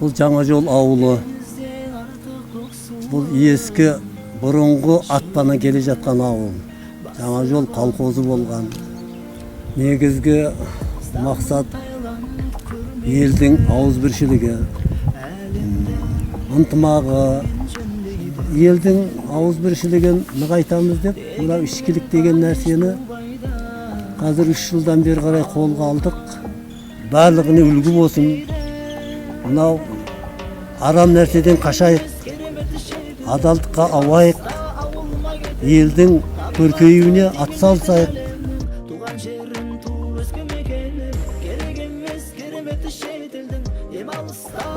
Бұл Жаңажол ауылы. Бұл ескі бұрынғы атпана келе жатқан ауыл. Жаңажол колхозы болған. Негізгі мақсат елдің ауызбіршілігі, ынтымағы, елдің ауызбіршілігін нығайтамыз деп, мынау ішкілік деген нәрсені қазір 3 жылдан бері қарай қолға алдық. Барлығына үлгі болсын. Мынау арам нәрседен қашайық, адалдыққа ауайық, елдің көркеюіне атсалысайық.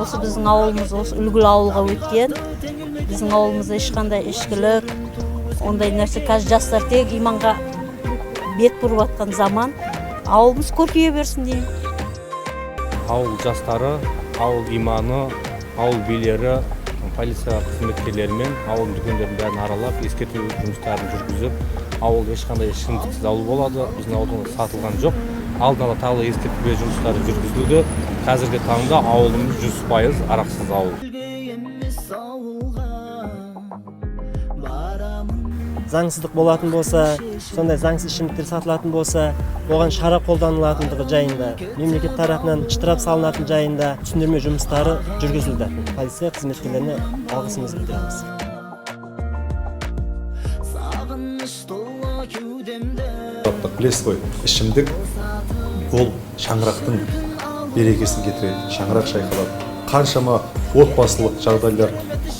Осы біздің ауылымыз осы үлгілі ауылға өткен. Біздің ауылымызда ешқандай ішкілік, ондай нәрсе қазір жастар тек иманға бет бұрып атқан заман. Ауылымыз көркейе берсін деймін. Ауыл жастары, ауыл иманы, ауыл билері, полиция қызметкерлерімен ауыл дүкендерін бәрін аралап, ескерту жұмыстарын жүргізіп, ауыл ешқандай ішімдіксіз ауыл болады. Біздің ауылда сатылған жоқ. Алдын ала тағы ескерту жұмыстары жүргізілді. Қазіргі таңда ауылымыз 100% арақсыз ауыл. Заңсыздық болатын болса, сондай заңсыз ішімдіктер сатылатын болса, оған шара қолданылатындығы жайында, мемлекет тарапынан штраф салынатын жайында түсіндірме жұмыстары жүргізілді. Полиция қызметкерлеріне алғысымызды білдіреміз. Білесіз ғой, ішімдік ол шаңырақтың берекесін кетіреді, шаңырақ шайқалады. Қаншама отбасылық жағдайлар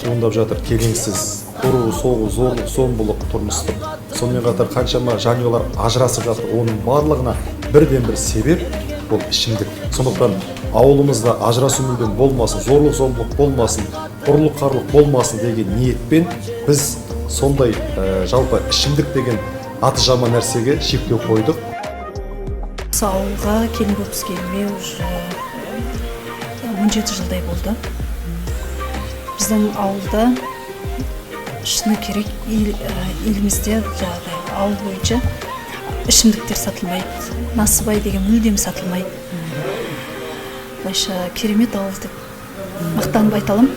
туындап жатыр, келеңсіз, ұру, соғу, зорлық, зомбылық, тұрмыстық. Сонымен қатар қаншама жанұялар ажырасып жатыр. Оның барлығына бірден бір себеп ол ішімдік. Сондықтан ауылымызда ажырасу мүлдем болмасын, зорлық, зомбылық болмасын, ұрлық, қарлық болмасын деген ниетпен біз сондай жалпы ішімдік деген аты жаман нәрсеге шектеу қойдық. Осы ауылға келін болып келмей уже 17 жылдай болды. Біздің ауылда шыны керек елімізде ауыл бойынша ішімдіктер сатылмайды. Насыбай деген мүлдем сатылмайды. Былайша керемет ауыл деп мақтанып айта аламын.